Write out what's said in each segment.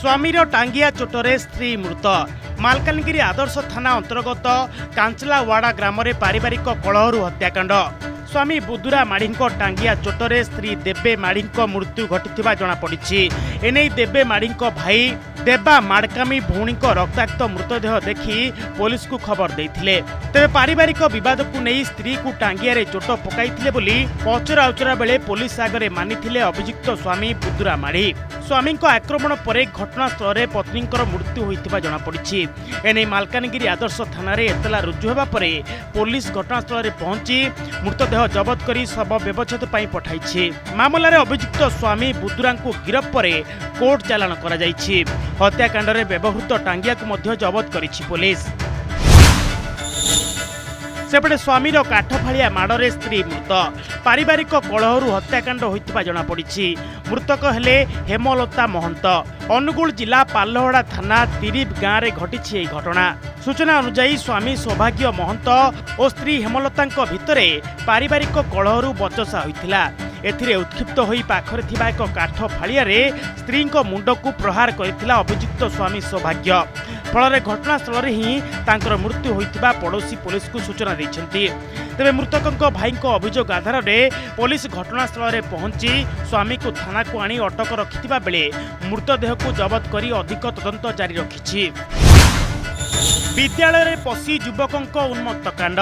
स्वामीर टांगिया चोटरे स्त्री मृत। मालकानगिरी आदर्श थाना अंतर्गत कांचलावाड़ा ग्राम में पारिवारिक कलहरु हत्याकांड। स्वामी बुदुरा माढ़ी टांगिया चोटरे स्त्री देबे माढ़ी मृत्यु घटी जमापड़ी। एने देबे माढ़ी भाई देबा माड़कामी भौणी रक्ताक्त मृतदेह देखि पुलिस को खबर देते। तेरे पारिवारिक विवाद को नहीं स्त्री को टांगिया चोट पकाई बोली पचरा उचरा बेले पुलिस आगे मानिथिले अभियुक्त स्वामी बुदुरा माढ़ी। स्वामी आक्रमण पर घटनास्थल में पत्नी मृत्यु होता जमापड़ी। एने मालकानगिरी आदर्श थाना एतला रुजु होगा पर पुलिस घटनास्थल में पहुंची मृतदेह जबत कर शव व्यवच्छेद पठाई। मामलें अभियुक्त स्वामी बुदुरा गिरफ पर कोर्ट चालाण कर हत्याकांड में व्यवहृत टांगिया को जबत करिछि पुलिस। सेपटे स्वामीर काठफाड़िया माड़े स्त्री मृत। पारिवारिक कलहरु हत्याकांड होता जमापड़ी। मृतक हेले हेमलता महंत। अनुगुल जिला पालहड़ा थाना तिरिब गाँव में घटी घटना। सूचना अनुसार स्वामी सौभाग्य महंत और स्त्री हेमलता भितर पारिवारिक कलहरु बचसा होता। एथिरे उत्क्षिप्त होई पाखरे थिबा एक काठ फाड़िया स्त्री मुंड को प्रहार करथिला अभियुक्त स्वामी सौभाग्य। फल घटनास्थल ही तांकर मृत्यु होइतिबा पड़ोसी पुलिस को सूचना दैछन्ति। तेबे मृतकक भाई अभियोग आधार में पुलिस घटनास्थल में पहुंची स्वामी को थाना को आनी अटक रखिथिबा बेले मृतदेह को जबत करी अधिक तदंत जारी रखिछि। विद्यालय में पशि युवक उन्मत्त कांड।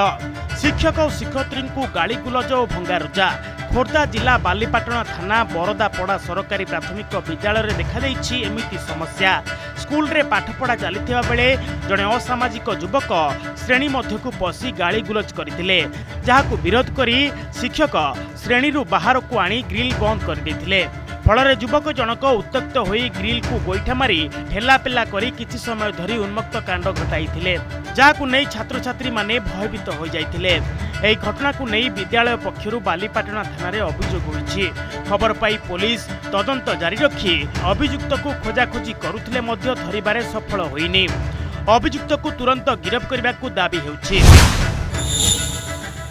शिक्षक और शिक्षयित्री को गाड़ीगुलज और भंगारुजा। खोर्धा जिला बालीपाटना थाना बरदापड़ा सरकारी प्राथमिक विद्यालय में देखा एमिति समस्या। स्कूल रे पाठपढ़ा चली बेले जड़े असामाजिक युवक श्रेणी मध्य को पशि गाड़ीगुलज करते, जहां विरोध करी शिक्षक श्रेणी बाहर को आनी ग्रिल बंद करते। फल युवक जनक उत्त्यक्त होई ग्रिल को गोईठा मारी ठेलापेला करी किछि समय धरी उन्मत्त कांड घटाई, जहां नहीं छात्र छात्री माने भयभीत हो जाइथिले। एही घटना को नहीं विद्यालय पक्षरु बालीपाटना थाना रे अभियोग होईछि। खबर पाई पुलिस तदंत जारी रखी अभियुक्त को खोजाखोजी करुथिले मध्य धरिबारे सफल होइनी। अभियुक्त को तुरंत गिरफ करबा को दाबी हेउछि।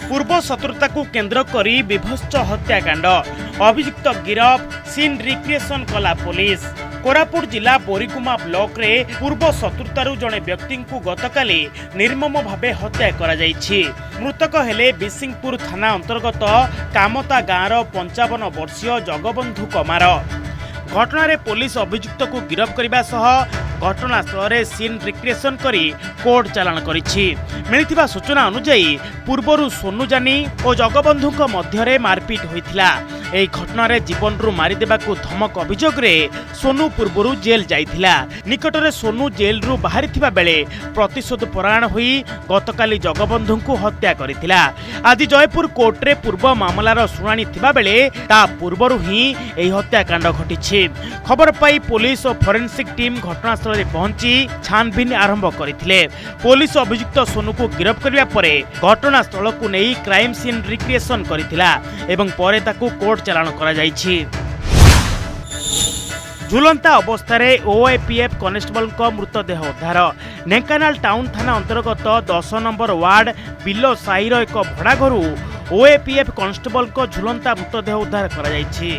पूर्व शत्रुता को केंद्र करी विभत्स हत्याकांड। अभियुक्त गिरफ सीन रिक्रिएशन कला पुलिस। कोरापुट जिला बोरीकुमा ब्लॉक रे पूर्व शत्रुतारू जड़े व्यक्ति को गतकाली निर्मम भावे हत्या करा जायछि। मृतक हेले बिसिंगपुर थाना अंतर्गत कामता गाँव 55 वर्षीय जगबंधु कमार। घटना रे पुलिस अभियुक्त को गिरफ करने सह घटनास्थल में सीन रिक्रिएशन करी कोर्ट चालाण करिछि। मिलिथिबा सूचना अनुसार पूर्वरु सोनू जानी और जगबंधु मध्य मारपीट होइथिला। एही घटना रे जीवन रु मारिदेबाकू धमक अभियोग रे सोनू पूर्वरु जेल जाइथिला। निकटरे सोनू जेल रु बाहरी थिबा बेले प्रतिशोध परायण होई गतकाली जगबंधु को हत्या करिथिला। आज जयपुर कोर्ट रे पूर्व मामलार शुणाणी थिबा बेले ता पूर्वरु ही एही हत्याकांड घटिछि। खबर पाई पुलिस और फोरेंसिक टीम घटनास्थल में पहुंची छानबीन आरंभ करथिले। पुलिस अभियुक्त सोनू को गिरफ करबा परे घटनास्थल को नहीं क्राइम सीन रिक्रिएशन करथिला एवं परे ताकू कोर्ट चालाण करा जायछि। झुलंता अवस्था ओएपीएफ कनेस्टेबल मृतदेह उद्धार। ढेंकानाल टाउन थाना अंतर्गत 10 नंबर वार्ड बिलो साईर एक भड़ा घरू ओएपीएफ कनेस्टेबल झुलंता मृतदेह उद्धार करा जायछि।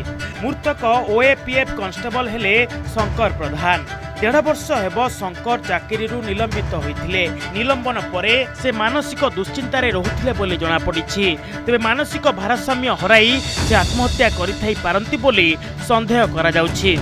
मृतक ओएपीएफ कनेस्टेबल हेले शंकर प्रधान। 1.5 वर्ष हेब शंकर चाकरी निलंबित होइथिले। निलंबन परे से मानसिक दुश्चिंतारे रहुथिले बोली जଣା पड़िछि। तेबे मानसिक भारसाम्य हराई से आत्महत्या करिथाई पारंती बोली संदेह करा जाउछि।